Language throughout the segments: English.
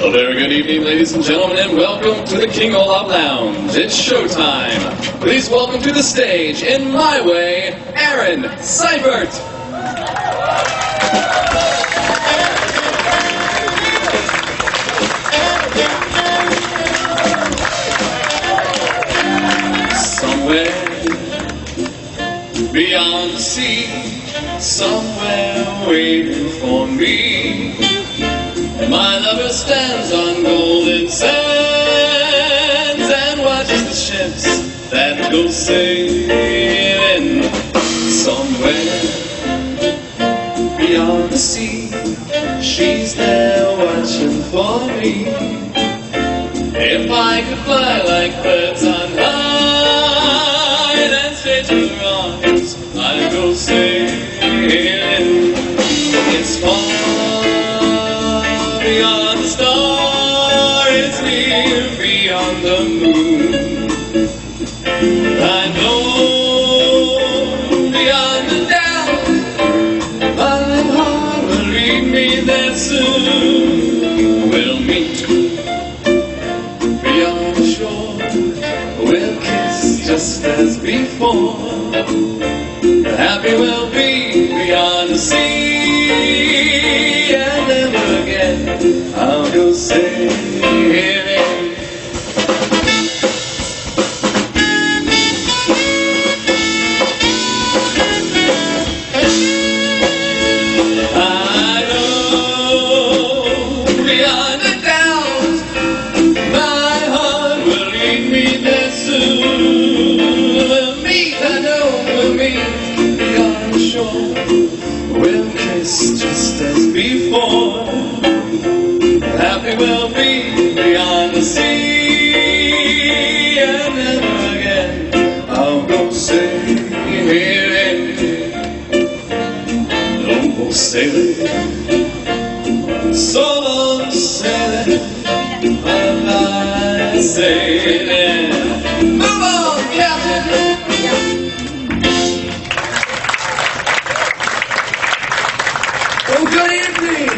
A very good evening, ladies and gentlemen, and welcome to the King Olaf Lounge. It's showtime. Please welcome to the stage, in my way, Aaron Syfert. Somewhere beyond the sea, somewhere waiting for me, my lover stands on golden sands and watches the ships that go sailing. Somewhere beyond the sea, she's there watching for me. If I could fly like birds on high and stay to her arms, I'd go sailing. It's far beyond the star, it's near beyond the moon. I know beyond the doubt, my heart will lead me there soon. We'll meet beyond the shore, we'll kiss just as before. Happy we'll be beyond the sea, and never again I'll go sailing. I know beyond a doubt, my heart will lead me there soon. We'll meet, I know we'll meet beyond the shore, we'll kiss just as before. Happy we'll be beyond the sea, and never again I'll go sailing. Don't go sailing, so long sailing, bye-bye sailing. Move on, Captain! Well, good evening!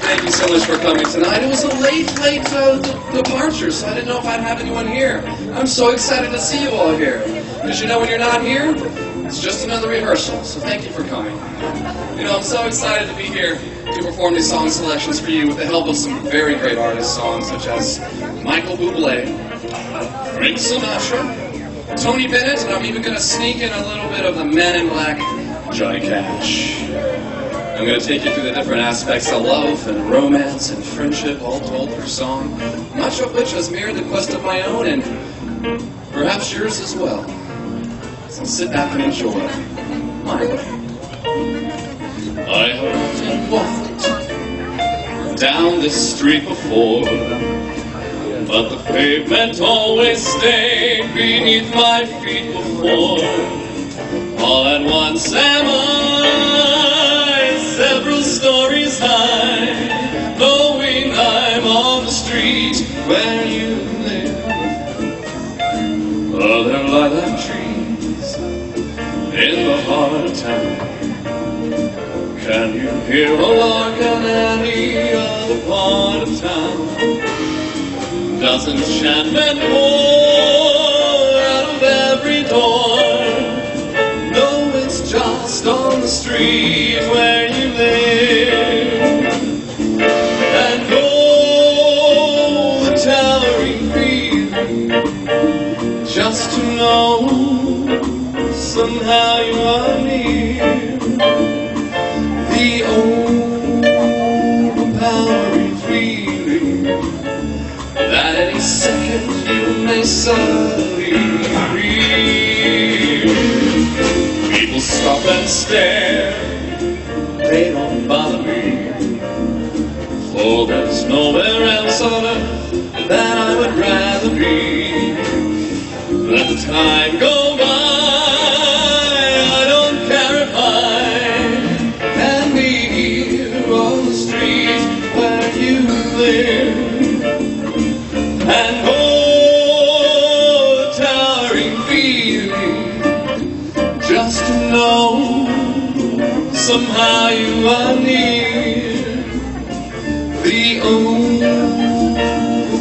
Thank you so much for coming tonight. It was a late departure, so I didn't know if I'd have anyone here. I'm so excited to see you all here. Because you know when you're not here, it's just another rehearsal, so thank you for coming. You know, I'm so excited to be here to perform these song selections for you with the help of some very great artists' songs, such as Michael Bublé, Frank Sinatra, Tony Bennett, and I'm even going to sneak in a little bit of the Men in Black, Johnny Cash. I'm going to take you through the different aspects of love and romance and friendship, all told through song, much of which has mirrored the quest of my own and perhaps yours as well. So sit back and enjoy my way. I often walked down this street before, but the pavement always stayed beneath my feet before. All at once am I several stories high, knowing I'm on the street where you live. Other lilac trees in the heart of town. Can you hear a lark in any other part of town? Does enchantment pour out of every door? No, it's just on the street where you live. And oh, the towering feeling, just to know somehow you are near. The overpowering feeling that any second you may suddenly appear. People stop and stare, they don't bother me, for there's nowhere else on earth that I would rather be. Let the time go by, I don't care if I can be here on the street where you live. And oh, the towering feeling, just to know somehow you are near. The the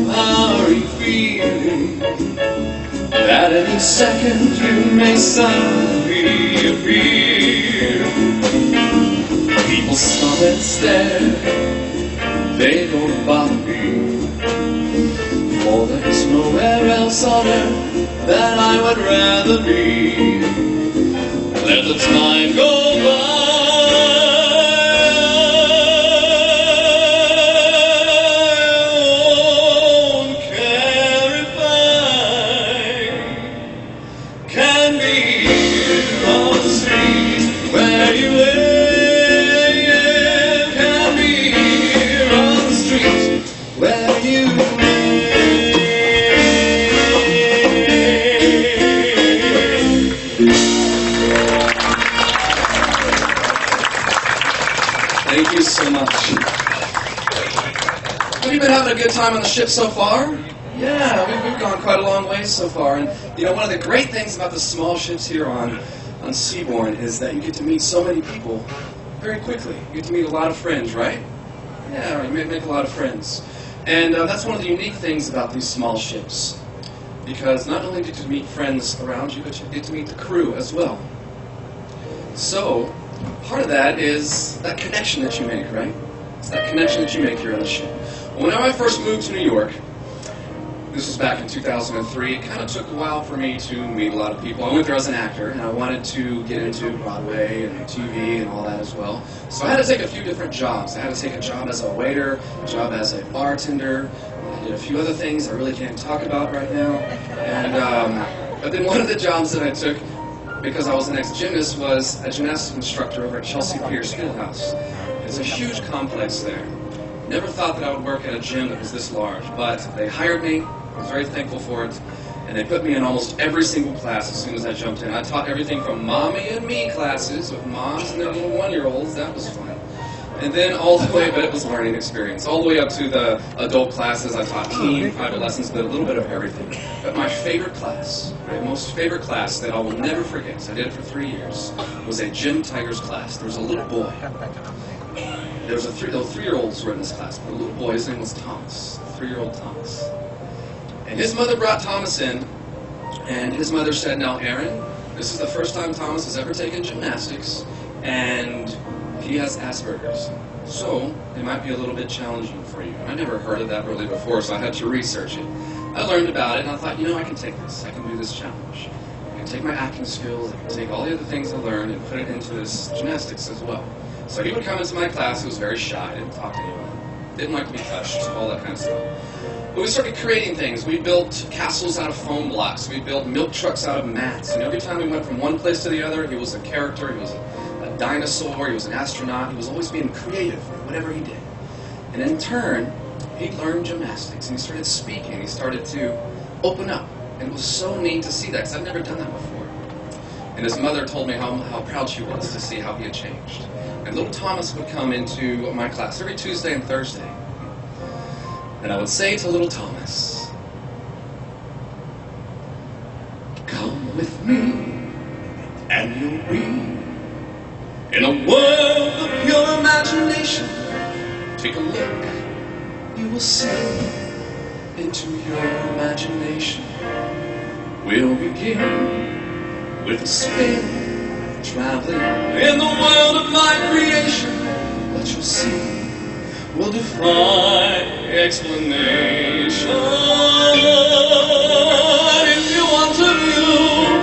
overpowering feeling that any second you may suddenly appear. People stop and stare, they don't bother me, for there's nowhere else on earth that I would rather be. Let the time go by. Thank you so much. Have you been having a good time on the ship so far? Yeah, we've gone quite a long way so far. And you know, one of the great things about the small ships here on Seabourn is that you get to meet so many people very quickly. You get to meet a lot of friends, right? Yeah, you make a lot of friends. And that's one of the unique things about these small ships. Because not only do you get to meet friends around you, but you get to meet the crew as well. So, part of that is that connection that you make, right? It's that connection that you make here on the ship. Whenever I first moved to New York, this was back in 2003, it kind of took a while for me to meet a lot of people. I went there as an actor, and I wanted to get into Broadway and TV and all that as well. So I had to take a few different jobs. I had to take a job as a waiter, a job as a bartender. I did a few other things I really can't talk about right now. And but then one of the jobs that I took, because I was an ex-gymnast, was a gymnastics instructor over at Chelsea Pierce Fieldhouse. It's a huge complex there. Never thought that I would work at a gym that was this large, but they hired me. I was very thankful for it, and they put me in almost every single class as soon as I jumped in. I taught everything from Mommy and Me classes with moms and their little one-year-olds. That was fun. And then all the way, but it was a learning experience, all the way up to the adult classes. I taught teen, private lessons, but a little bit of everything. But my favorite class, my most favorite class that I will never forget, I did it for 3 years, was a Gym Tigers class. There was a little boy. There was three-year-olds were in this class, but a little boy, his name was Thomas, 3-year-old Thomas. And his mother brought Thomas in, and his mother said, "Now, Aaron, this is the first time Thomas has ever taken gymnastics, and he has Asperger's, so it might be a little bit challenging for you." And I never heard of that really before, so I had to research it. I learned about it, and I thought, you know, I can take this. I can do this challenge. I can take my acting skills, I can take all the other things I learned and put it into this gymnastics as well. So he would come into my class. He was very shy, didn't talk to anyone, didn't like to be touched, all that kind of stuff. But we started creating things. We built castles out of foam blocks. We built milk trucks out of mats. And every time we went from one place to the other, he was a character, he was a dinosaur, he was an astronaut. He was always being creative in whatever he did. And in turn, he learned gymnastics, and he started speaking. He started to open up. And it was so neat to see that, because I've never done that before. And his mother told me how proud she was to see how he had changed. And little Thomas would come into my class every Tuesday and Thursday. And I would say to little Thomas, "Come with me, and you'll be in a world of pure imagination. Take a look, you will see into your imagination. We'll begin with a spin, traveling in the world of my creation. What you'll see will defy explanation. If you want to view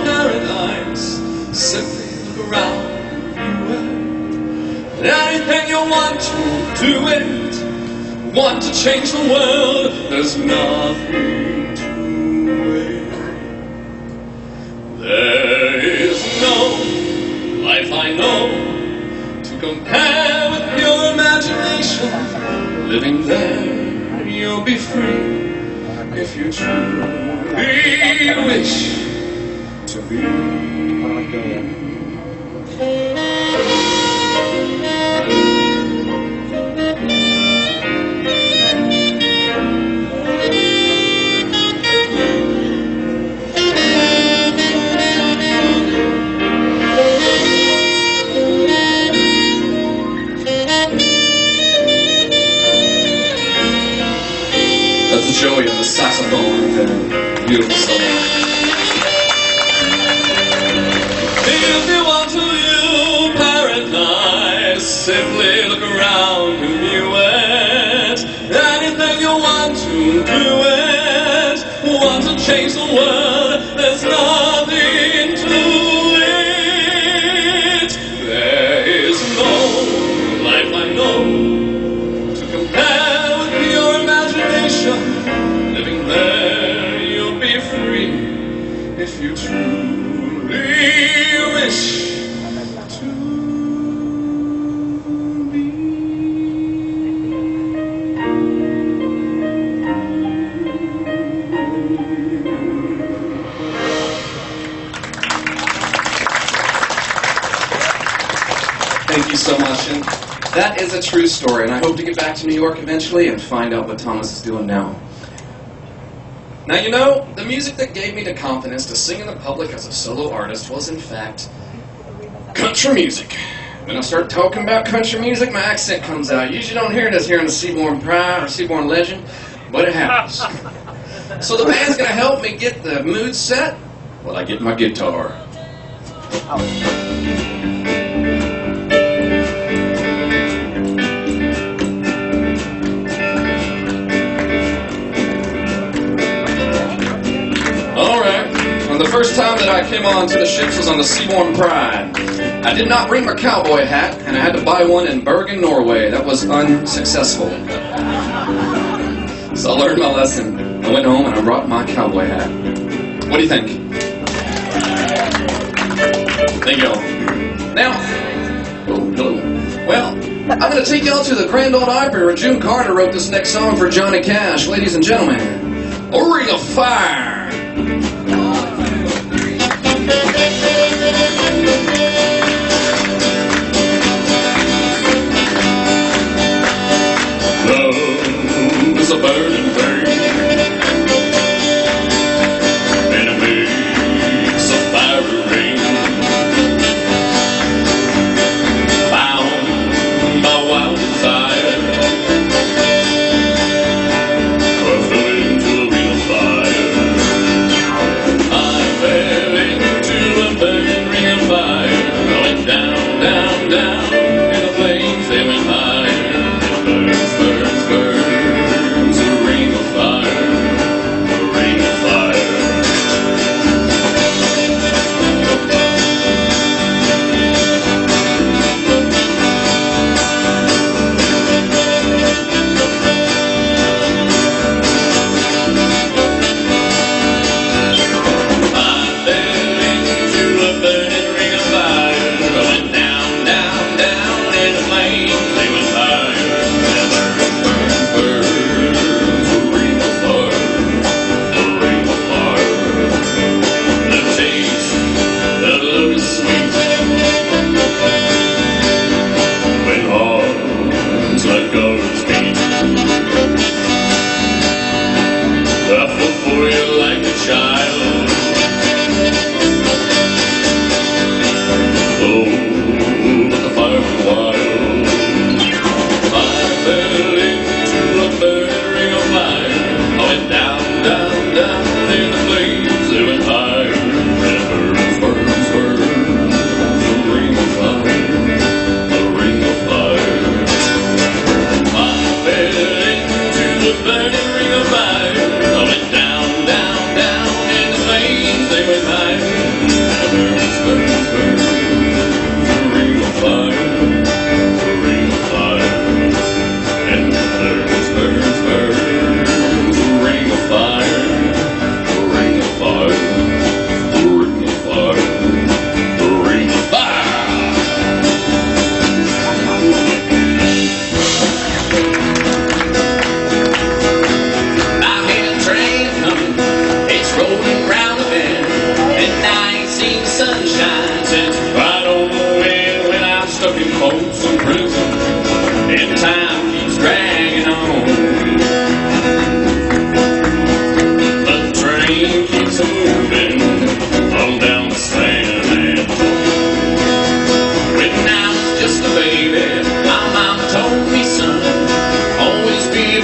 paradise, simply look around and anything you want to do it. Want to change the world, there's nothing to it. There is no life I know to compare with your imagination. Living there, you'll be free if you truly wish to be. Joey on the saxophone with a beautiful solo. If you want to view paradise, simply look around and view it. Anything you want to do it. Want to change the world, there's nothing to it. There is no life I know to compare with your imagination. Living there, you'll be free if you truly wish to be. Thank you so much. And that is a true story, and I hope to get back to New York eventually and find out what Thomas is doing now. Now, you know, the music that gave me the confidence to sing in the public as a solo artist was, in fact, country music. When I start talking about country music, my accent comes out. You usually don't hear this here in the Seabourn Pride or Seabourn Legend, but it happens. So the band's going to help me get the mood set while I get my guitar. The first time that I came on to the ships was on the Seabourn Pride. I did not bring my cowboy hat, and I had to buy one in Bergen, Norway. That was unsuccessful. So I learned my lesson. I went home and I brought my cowboy hat. What do you think? Thank you all. Now, hello. Well, I'm going to take y'all to the Grand Ole Opry where June Carter wrote this next song for Johnny Cash. Ladies and gentlemen, A Ring of Fire. It's a burning thing, and it makes a fiery ring. Bound by wild desire, I fell into a ring of fire. I fell into a burning ring of fire. I went down, down, down, and the flames they went higher. It burns, burns, burns.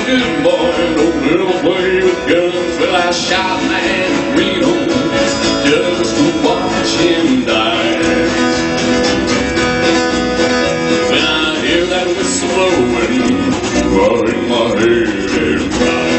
Good boy, don't ever play shot man Reno just to watch him die. When I hear that whistle blowing, right in my head and cry.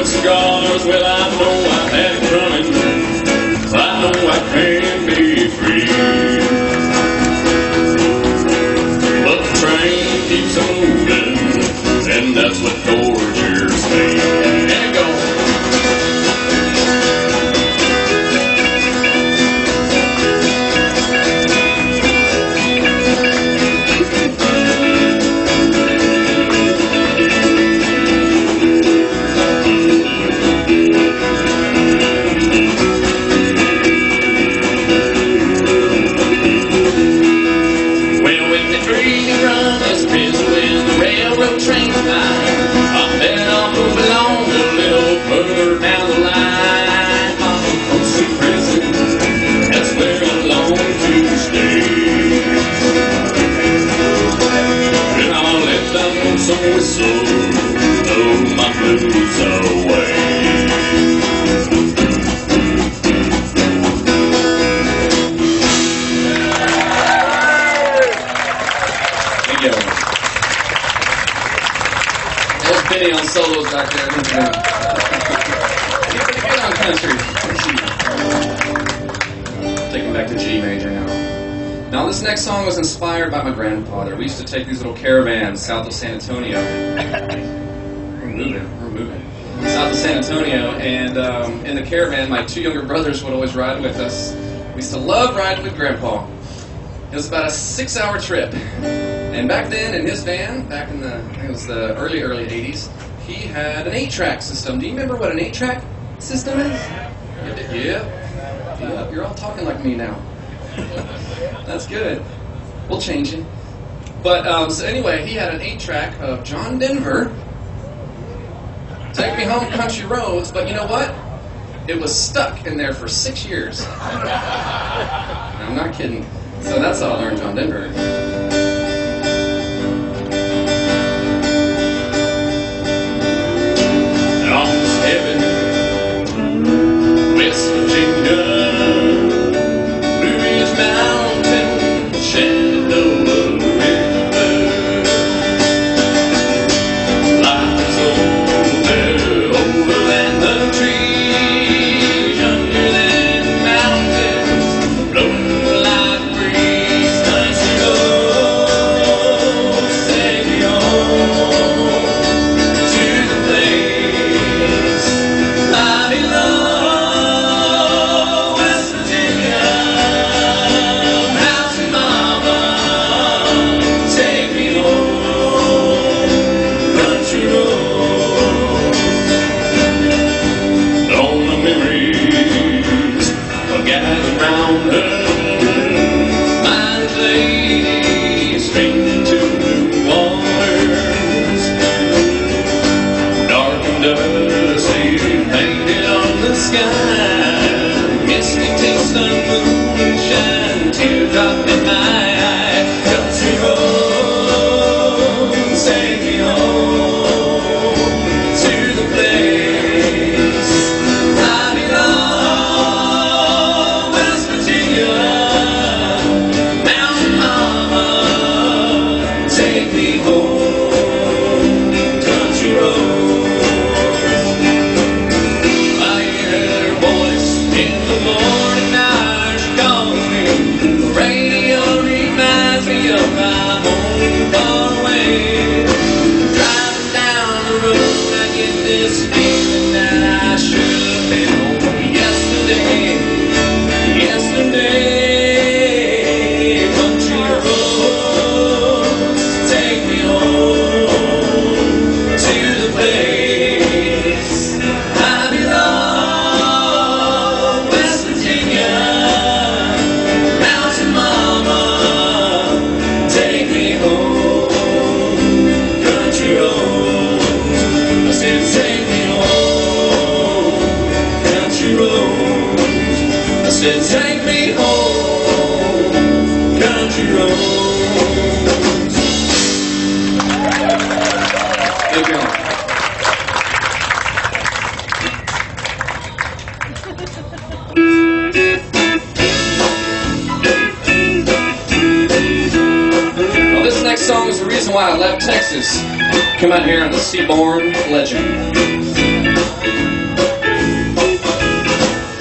Cigars, well, I know I had it coming. I know I can't be free. But the train keeps on moving, and that's what tortures me. There you go. On solos back there. Get on country. Taking back to G major now. Now this next song was inspired by my grandfather. We used to take these little caravans south of San Antonio. We're moving. South of San Antonio, and in the caravan, my two younger brothers would always ride with us. We used to love riding with Grandpa. It was about a 6-hour trip. And back then, in his van, back in I think it was the early 80s, he had an 8-track system. Do you remember what an 8-track system is? Yeah. You're all talking like me now. That's good. We'll change it. But, so anyway, he had an 8-track of John Denver, Take Me Home Country Roads, but you know what? It was stuck in there for 6 years. I'm not kidding. So that's how I learned John Denver. West Virginia, Blue Ridge Mountain, Shenandoah River, lies older than the trees, younger than mountains, blowing like breeze, nice to go. country road. I said, take me home, country road. I said, take me home, country road. Thank you. Well, this next song is the reason why I left Texas. Come out here on the Seabourn Legend.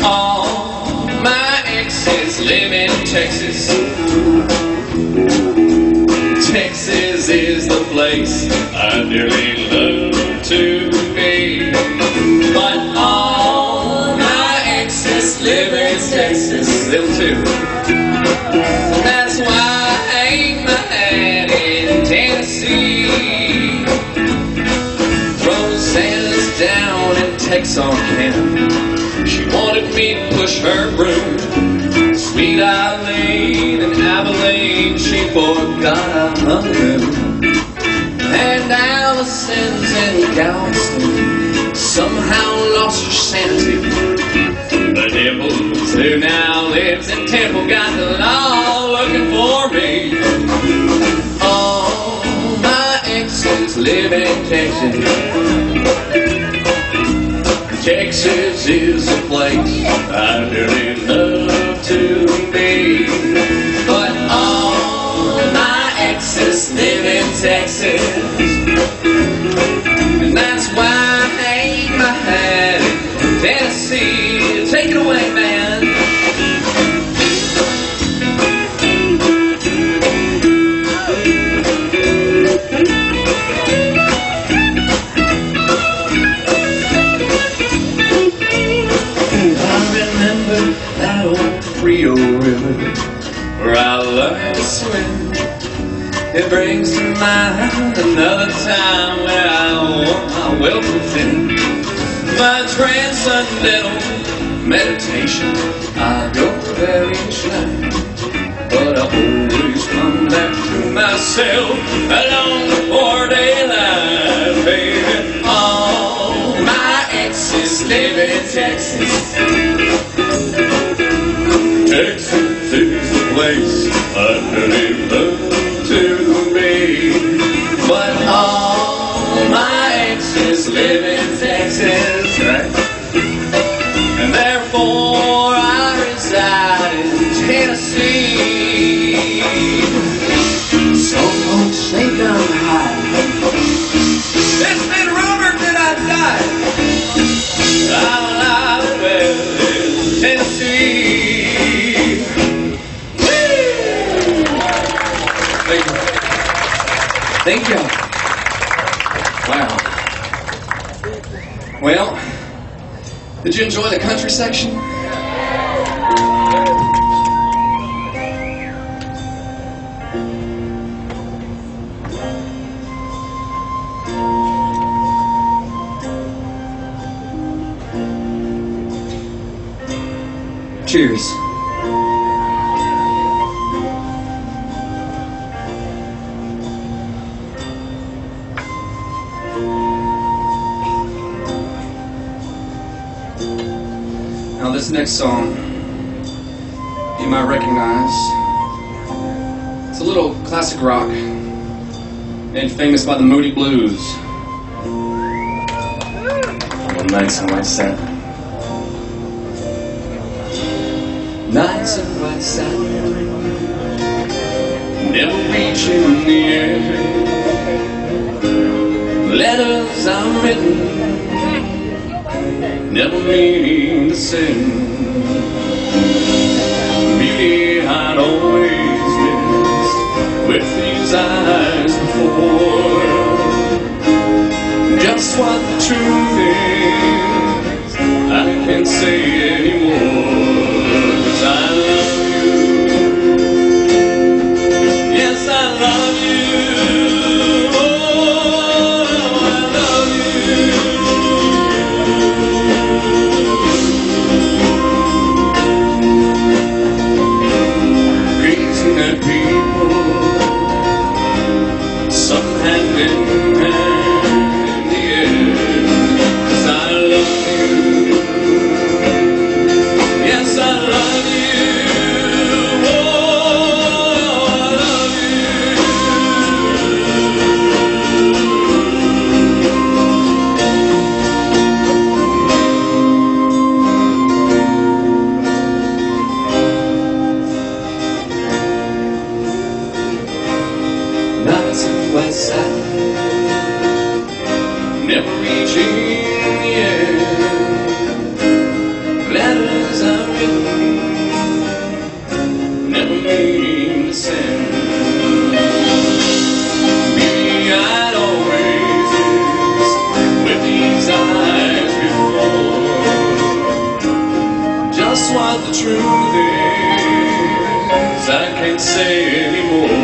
All my exes live in Texas. Texas is the place I dearly love to be. But all my exes live in Texas, them too. That's why I hang my hat in Tennessee. Throw Santa's down in Texarkana. She wanted me to push her broom. Sweet Eileen and Abilene, she forgot I hung them. And Allison's in Galveston somehow lost her sanity. The Dimples, who now lives in Temple, got the law looking for me. All my exes live in Texas. Texas is a place I really love to be. But all my exes live in Texas. And that's why I hang my hat in Tennessee. Take it away, man. That old Rio River where I learned to swim. It brings to mind another time where I wore my welcome fin. My transcendental meditation, I go there each night, but I always come back to myself along the 4-day line, baby. All my exes live in Texas. Texas is the place I really love to be. But all my exes live in Texas, right? And therefore I reside in Tennessee. Some folks think I'm high. It's been rumored that I died. I'm alive and well in Tennessee. Thank you. Wow. Well, did you enjoy the country section? Cheers. Now this next song, you might recognize. It's a little classic rock, made famous by the Moody Blues. One night's on white satin. Nights of white satin, never reaching the end. Letters unwritten, never meaning to send. Beauty I'd always missed with these eyes before. Just what the truth is, I can't say anymore. 'Cause I love you. Yes, I love you. Some had love you. Oh, I love you. Mountain west side, never reaching the end. Letters I've written, never meaning to send. Maybe I'd always exist with these eyes before. Just what the truth is, I can't say anymore.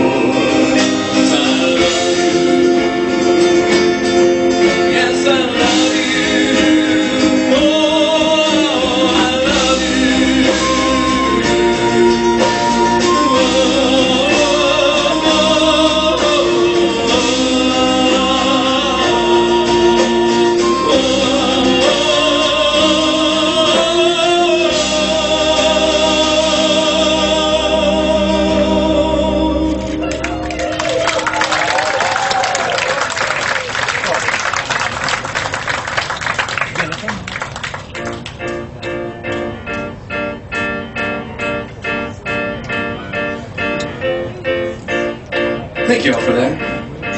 Thank you all for that.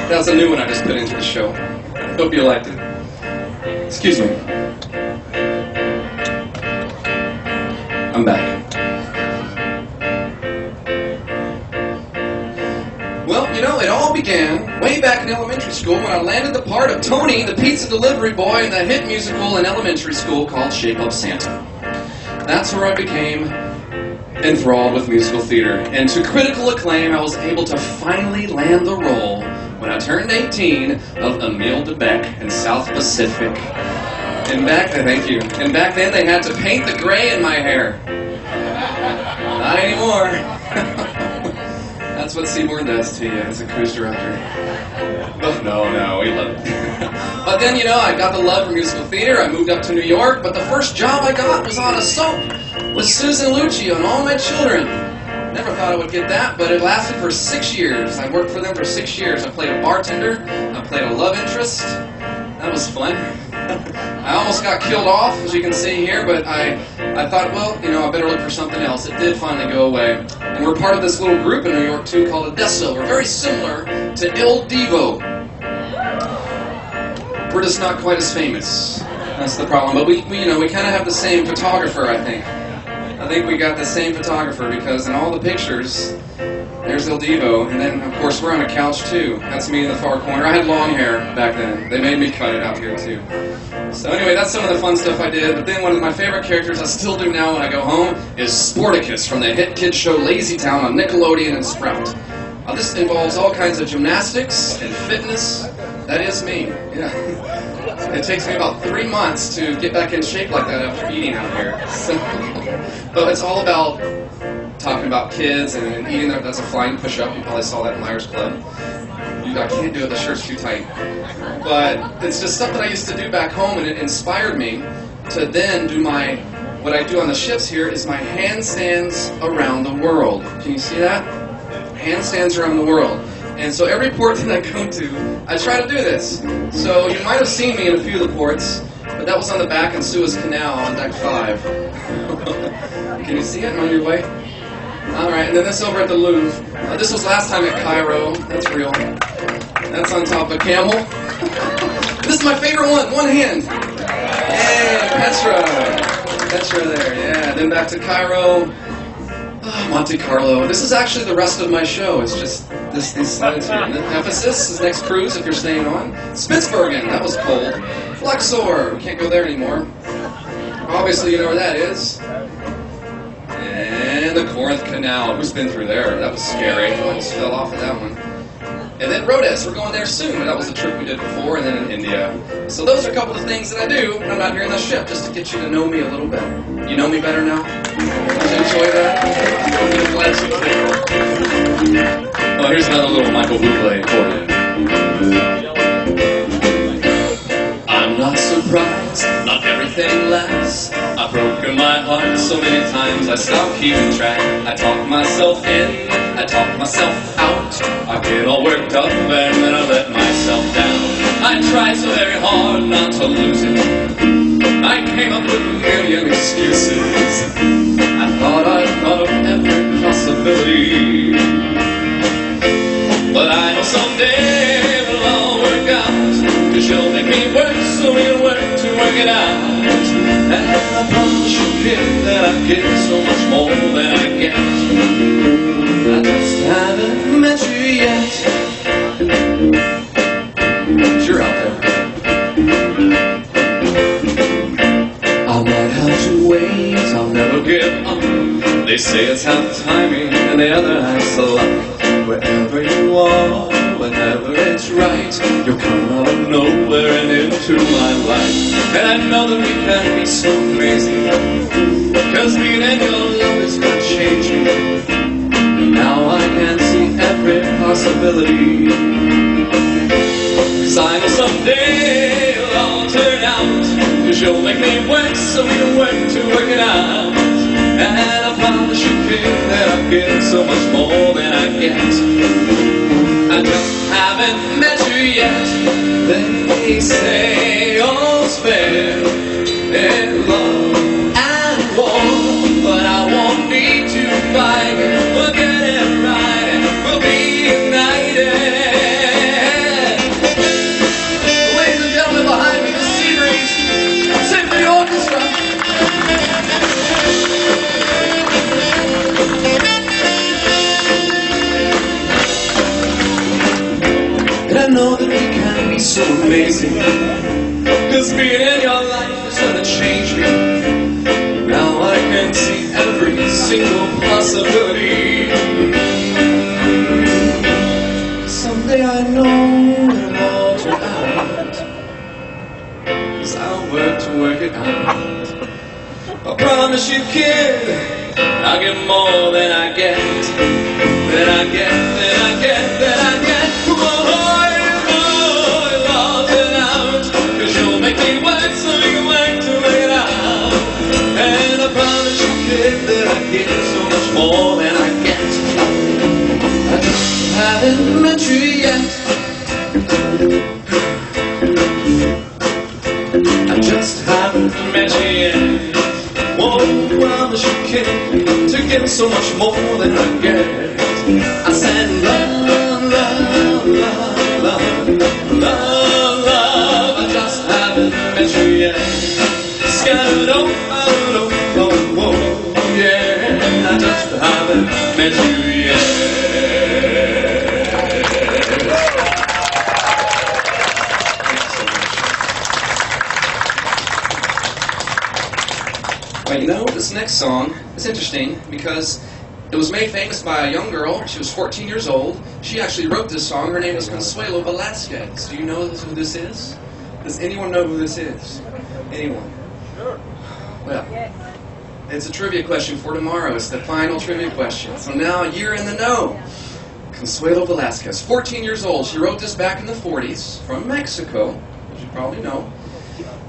That was a new one I just put into the show. Hope you liked it. Excuse me. I'm back. Well, you know, it all began way back in elementary school when I landed the part of Tony, the pizza delivery boy, in the hit musical in elementary school called Shape Up Santa. That's where I became enthralled with musical theater, and to critical acclaim, I was able to finally land the role when I turned 18 of Emile DeBeck in South Pacific. And back then they had to paint the gray in my hair. Not anymore. That's what Seabourn does to you as a cruise director. But no, we love it. But then, you know, I got the love for musical theater. I moved up to New York, but the first job I got was on a soap with Susan Lucci on All My Children. Never thought I would get that, but it lasted for 6 years. I worked for them for 6 years. I played a bartender. I played a love interest. That was fun. I almost got killed off, as you can see here, but I thought, well, you know, I better look for something else. It did finally go away. And we're part of this little group in New York, too, called Adesso. We're very similar to Il Divo. We're just not quite as famous. That's the problem. But we kind of have the same photographer, I think. I think we got the same photographer because in all the pictures, there's Il Divo. And then, of course, we're on a couch, too. That's me in the far corner. I had long hair back then. They made me cut it out here, too. So anyway, that's some of the fun stuff I did. But then one of my favorite characters I still do now when I go home is Sporticus from the hit kids show Lazy Town on Nickelodeon and Sprout. This involves all kinds of gymnastics and fitness. That is me, yeah. It takes me about 3 months to get back in shape like that after eating out here. So, but it's all about talking about kids and eating. That's a flying push-up. You probably saw that in Myers Club. I can't do it, the shirt's too tight. But it's just something I used to do back home, and it inspired me to then do what I do on the ships here is my handstands around the world. Can you see that? Handstands around the world. And so every port that I go to, I try to do this. So you might have seen me in a few of the ports, but that was on the back in Suez Canal on deck 5. Can you see it on your way? All right, and then this over at the Louvre. This was last time at Cairo. That's real. That's on top of a camel. This is my favorite one hand. Yay, Petra there, yeah. Then back to Cairo. Monte Carlo. This is actually the rest of my show. It's just these slides here. And then Ephesus is next cruise if you're staying on. Spitsbergen, that was cold. Luxor, we can't go there anymore. Obviously you know where that is. And the Corinth Canal. Who's been through there? That was scary. I almost fell off of that one. And then Rhodes, we're going there soon. That was the trip we did before, and then in India. So those are a couple of things that I do when I'm not here in the ship, just to get you to know me a little bit. You know me better now? Did you enjoy that? I'm glad you did. Oh, here's another little Michael Bublé for you. I'm not surprised, not everything lasts. I've broken my heart so many times I stopped keeping track. I talk myself in, I talk myself out. I get all worked up and then I let myself down. I tried so very hard not to lose it. I came up with a million excuses. I thought of every possibility. But I know someday it'll all work out, 'cause you'll make me work so we'll work to work it out. And I promise you, kid, that I get so much more than I get. I just haven't met you yet. But you're out there. I might have to wait, I'll never give up. They say it's half the timing and the other half's the luck. Wherever you are, whenever it's right, you'll come out of nowhere and into my life. And I know that we can be so crazy, 'cause being in your love is gonna change me. And now I can see every possibility. 'Cause I know someday it'll all turn out, 'cause you'll make me work so we can work to work it out. And I promise you, kid, that I get so much more than I get. I just haven't met you yet. They say all's fair in love and war, but I won't need to fight. We'll get it right and we'll be united. Ladies and gentlemen, behind me, the Seabourn Symphony Orchestra. And I know that we can be so amazing, 'cause being in your life is gonna change me. Now I can see every single possibility. Someday I know it'll all turn out, 'cause I'll work to work it out. I promise you, kid, I'll get more than I get, than I get, than I get, than I get. Make me work so we can work to work it out. And I promise you, kid, that I get so much more than I get. I just haven't met you yet. I just haven't met you yet. Won't promise you, kid, to get so much more than I get. I said love, love, love, love, love, love. I just haven't met you yet. Scattered oh, yeah. I just haven't met you yet. Well, you know, this next song is interesting because it was made famous by a young girl. She was 14 years old. She actually wrote this song. Her name is Consuelo Velasquez. Do you know who this is? Does anyone know who this is? Anyone? Sure. Well, it's a trivia question for tomorrow. It's the final trivia question. So now you're in the know. Consuelo Velasquez, 14 years old. She wrote this back in the 40s from Mexico, as you probably know.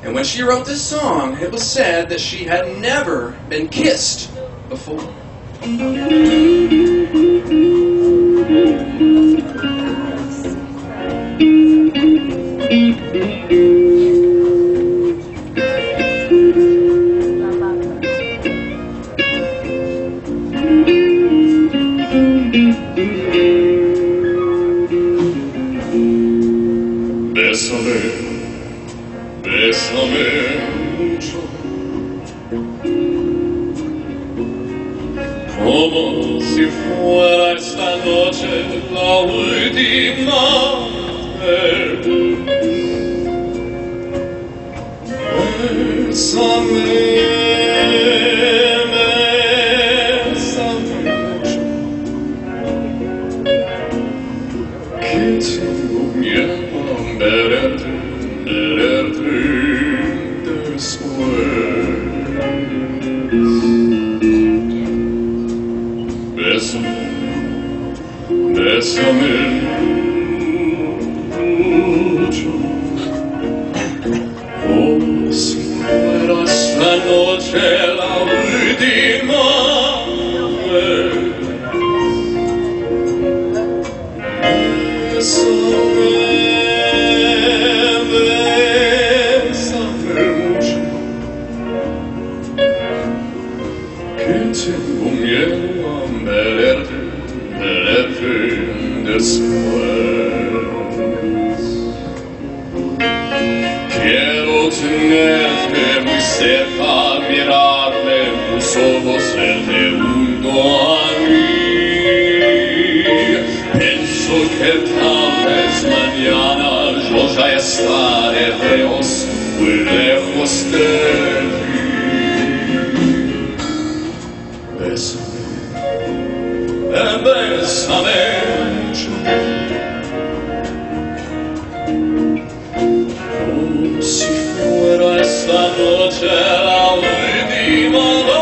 And when she wrote this song, it was said that she had never been kissed before. Bésame, bésame mucho, como si fuera esta noche la última vez. Bésame, bésame mucho, que tengo miedo verte después. Bésame, bésame mucho, como si fuera esta noche la última. quiero tenerte muy cerca, mirarme tus ojos, serte junto a mí. Pienso que tal vez mañana yo ya estaré lejos, muy lejos de ti. Bésame, bésame mucho. Si fuera esta noche la última vez,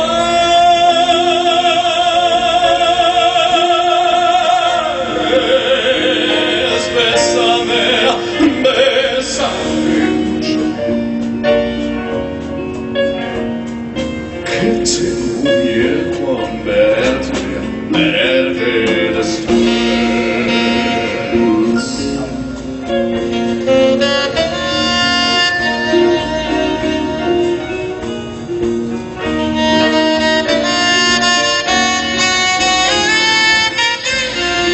bésame, bésame mucho, que tengo miedo a verte después. Tengo miedo a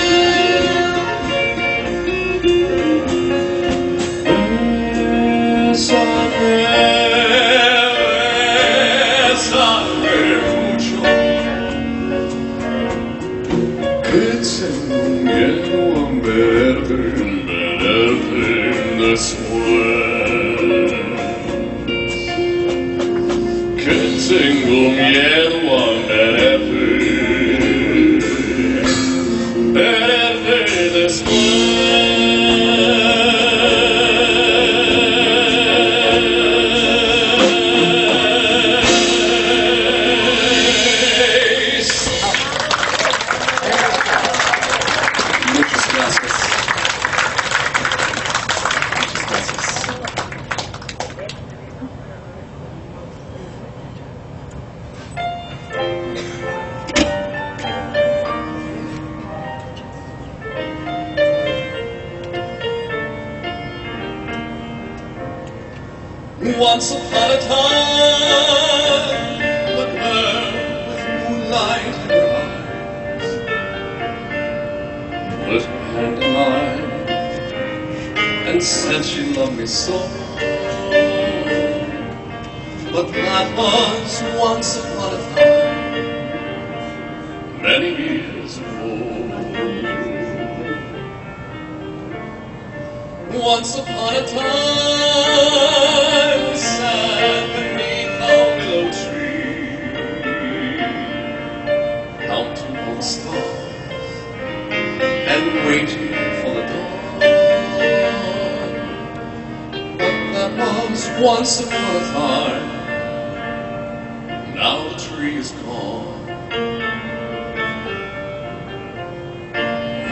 verte después. Que tengo miedo a verte después. Once upon a time, a girl with moonlight in her eyes put her hand in mine and said she loved me so. But that was once upon a time, many years ago. Once upon a time, sat beneath a willow tree, counting all the stars and waiting for the dawn. But that was once upon a time. Now the tree is gone.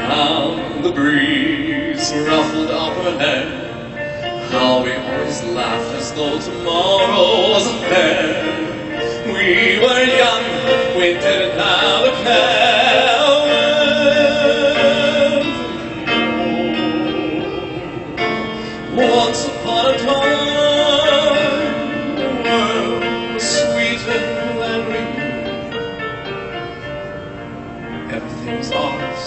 Now the breeze ruffled up her hair. How we always laughed as though tomorrow wasn't there. We were young, we didn't have a care. Once upon a time, the world was sweeter than we knew. Everything was ours.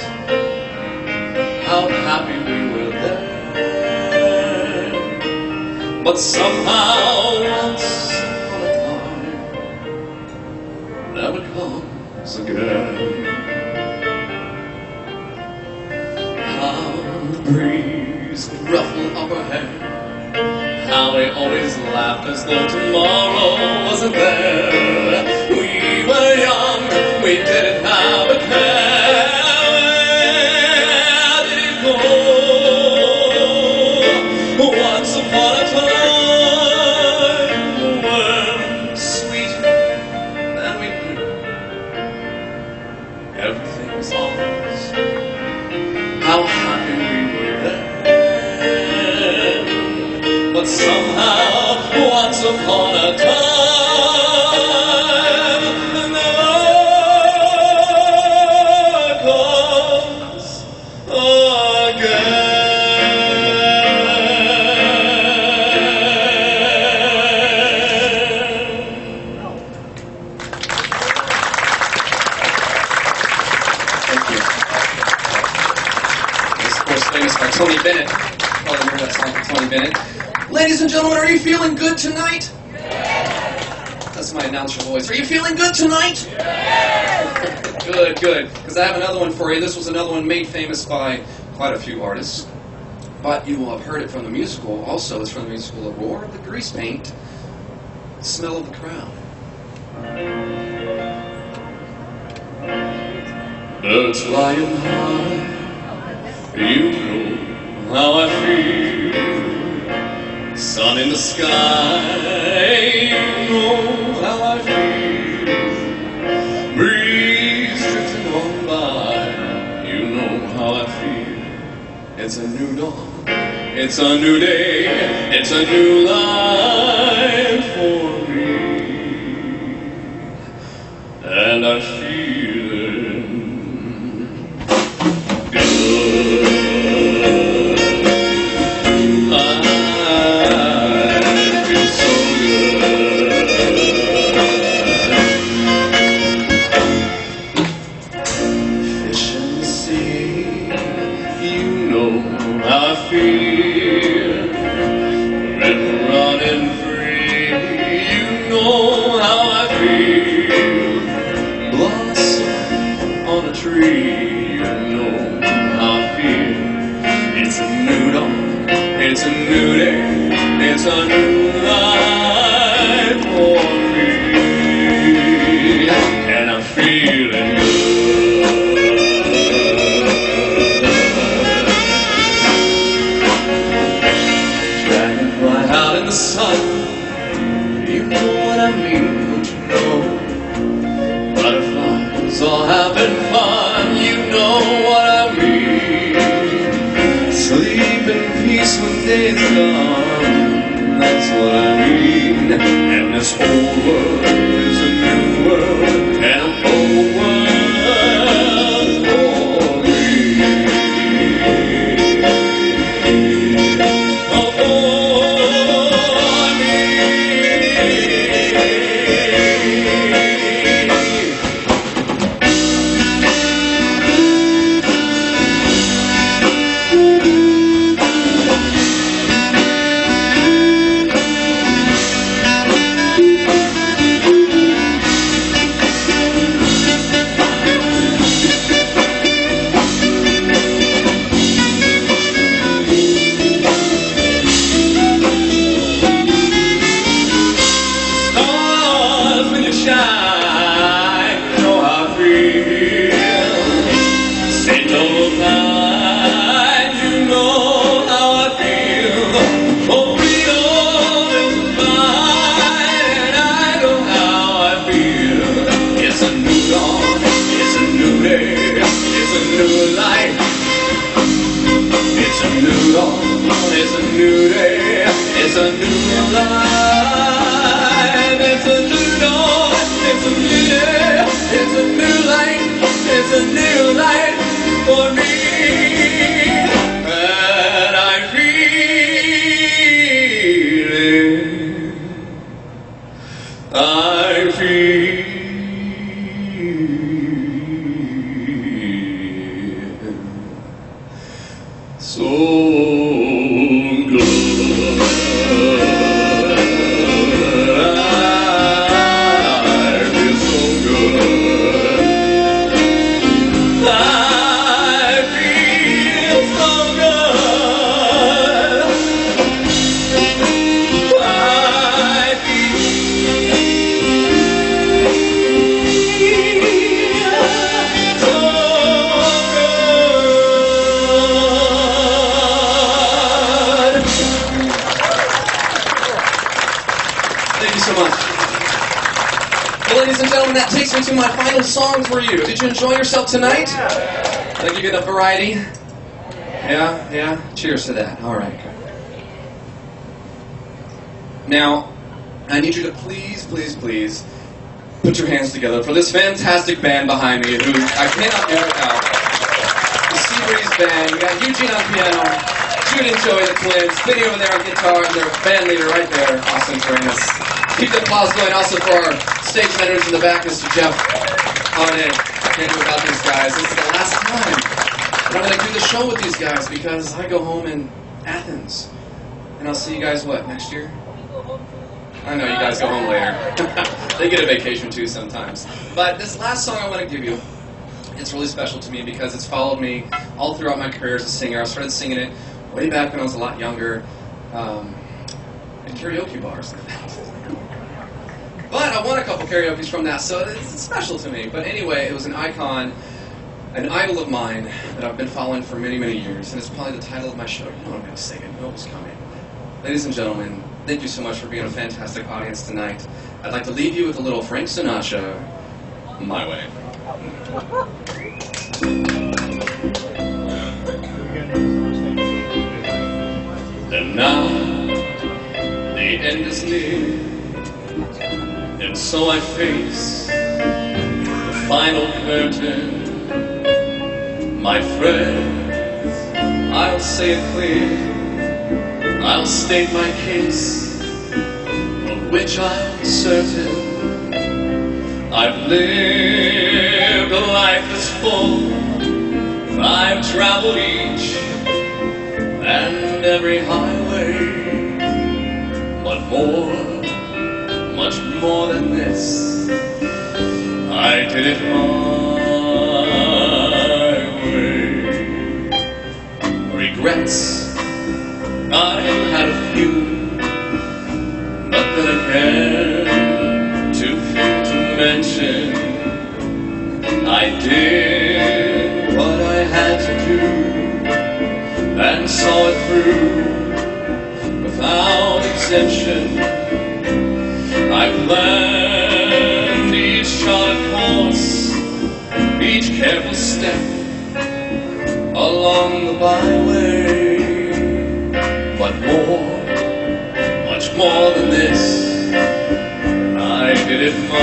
How happy we were there. But somehow, once upon a time, never comes again. How the breeze could ruffle up her hair. How we always laughed as though tomorrow wasn't there. We were young, we didn't have a care. Where did it go? Once upon a time. Everything was ours. How happy we were then. But somehow, once upon a time, never comes again. Famous by Tony Bennett. Probably heard that song from Tony Bennett. Ladies and gentlemen, are you feeling good tonight? That's my announcer voice. Are you feeling good tonight? Good, good. Because I have another one for you. This was another one made famous by quite a few artists. But you will have heard it from the musical. Also, it's from the musical The Roar of the Grease Paint, Smell of the Crowd. Birds flying high, you know how I feel. Sun in the sky, you know how I feel. Breeze drifting on by, you know how I feel. It's a new dawn, it's a new day, it's a new life for me. And I feel it's a new day, it's a new life for me, and I'm feeling good. Dragonfly out in the sun, you know what I mean, don't you know? Butterflies all having fun, you know what I mean. Sleep in peace when day's gone, that's what I mean. And this whole world is a new world, and a whole world for me. Oh, for me. It's a new day, it's a new life, it's a new dawn, it's a new day, it's a new light, it's a new light for me, and I feel so ladies and gentlemen, that takes me to my final song for you. Did you enjoy yourself tonight? Did I give you enough variety? Yeah? Yeah? Cheers to that. All right. Now, I need you to please, please, please put your hands together for this fantastic band behind me who I cannot do without. The Seabourn Band. We got Eugene on piano, Jude and Joey the twins, Vinny over there on guitar, and their band leader right there, Austin Travis. Keep the applause going also for our stage managers in the back, Mr. Jeff Harnett. Can't do without these guys. This is the last time that I'm going to do the show with these guys because I go home in Athens And I'll see you guys, what, next year? I know you guys go home later. They get a vacation too sometimes. But this last song I want to give you, it's really special to me because it's followed me all throughout my career as a singer. I started singing it way back when I was a lot younger, in karaoke bars. But I won a couple karaoke's from that, so it's special to me. But anyway, it was an icon, an idol of mine that I've been following for many, many years, and it's probably the title of my show. You know I'm going to sing it. You know it was coming. Ladies and gentlemen, thank you so much for being a fantastic audience tonight. I'd like to leave you with a little Frank Sinatra, My Way. And now, the end is near, and so I face the final curtain. My friends, I'll say it clear, I'll state my case, of which I'm certain. I've lived a life that's full, I've traveled each and every highway, but more, much more than this, I did it my way. Regrets, I had a few, but then again, too few to mention. I did what I had to do, and saw it through without exemption. I planned each charted course, each careful step along the byway, but more, much more than this, I did it my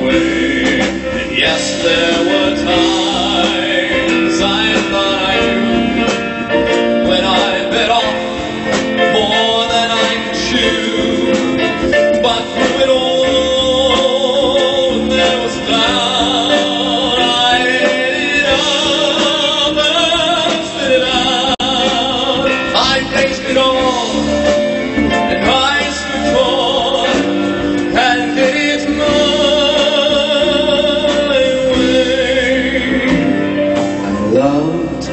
way. And yes, there were times I thought I knew, when I bit off more than I could chew, but through it all there was doubt. I ate it up and spit it out. I faced it all, and I stood tall and did it my way. I loved,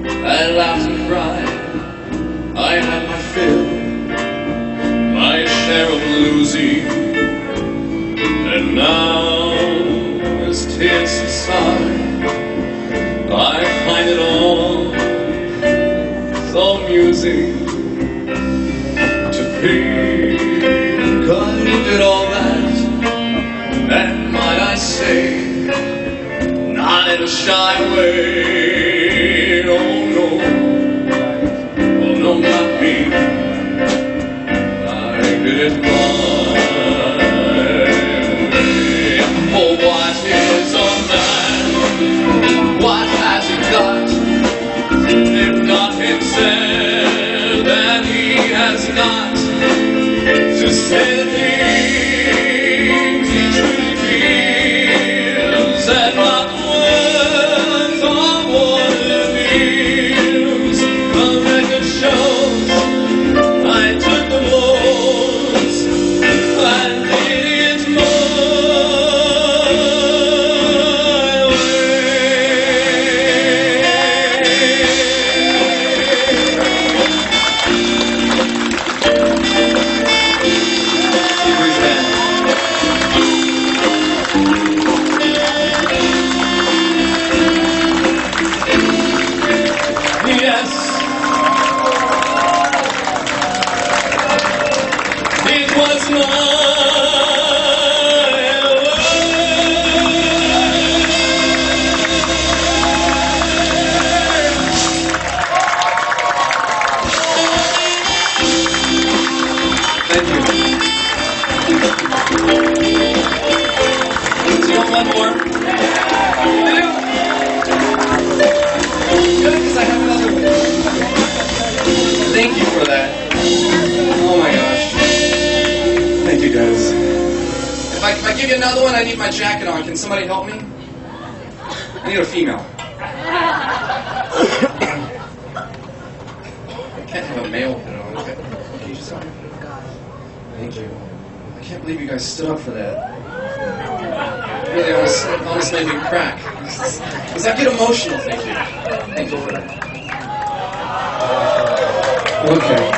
I laughed and cried, I had my fill, my share of losing, and now as tears subside, I find it all so amusing to think I did all that, and might I say, not in a shy way. Oh no, oh no, not me. I did it my way. Oh, what is a man? What has he got? If not himself, then he has got to say the things he truly feels, and not words or water feels. The record shows I took the blows and did it my Yes, it was my Thank you. Do you want one more? Good, because I have another one. Thank you for that. Oh my gosh. Thank you guys. If I give you another one, I need my jacket on. Can somebody help me? I need a female. can't have a male piano. Okay, you just thank you. I can't believe you guys stood up for that. Really almost made me crack. Because I get emotional, thank you. Thank you for that. Okay.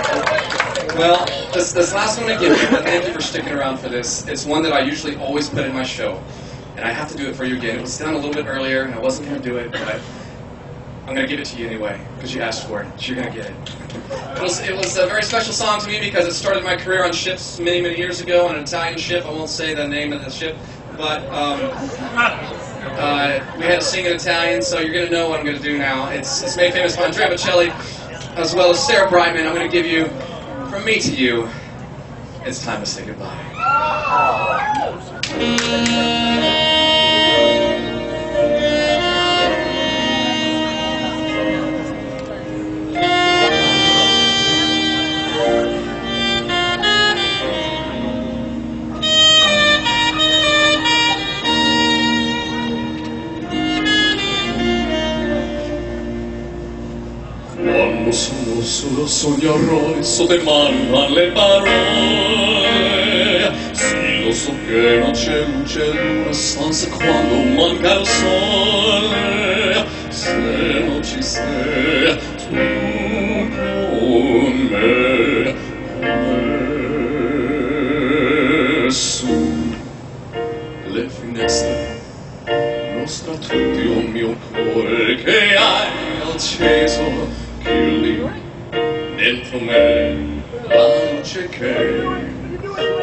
Well, this last one I give you, but thank you for sticking around for this. It's one that I usually always put in my show. And I have to do it for you again. It was done a little bit earlier, and I wasn't going to do it, but I'm going to give it to you anyway, because you asked for it, so you're going to get it. It was a very special song to me because it started my career on ships many, many years ago, on an Italian ship. I won't say the name of the ship, but we had to sing in Italian, so you're going to know what I'm going to do now. It's made famous by Andrea Bocelli, as well as Sarah Brightman. I'm going to give you, from me to you, it's time to say goodbye. Quando sono solo sogno sotto in mano alle parole. Sì, lo so che non c'è luce in una stanza quando manca il sole. Se non ci sei tu con me, su le finestre mostra tutti un mio cuore che hai acceso. Chiudi dentro me la luce che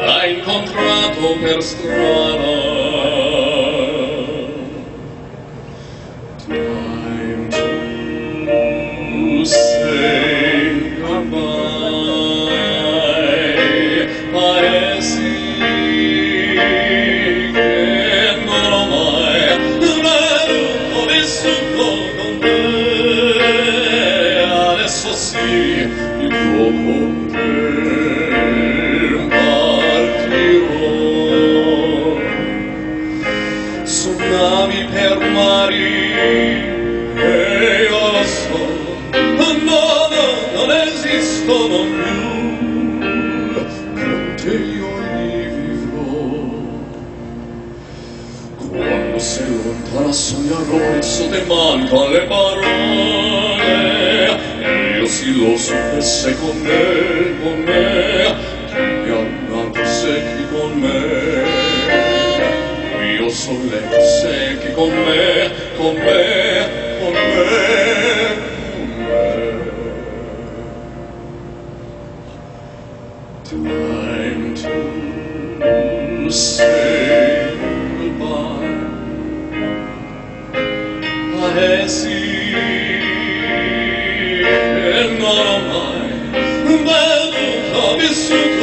hai incontrato per strada. Time to say goodbye. Paesi che non ho mai vissuto con me. Sì, io con te partirò. Su navi per mari e io lo so, non esistono più. Con te io li vivrò. Quando sei lontana sognerò e sotto in mano alle parole. Io sì lo so che sei con me, ti piango secchi con me. Io so lei che secchi con me, con me, con me, con me. Time to say goodbye. Paesi non ho mai veduto, vissuto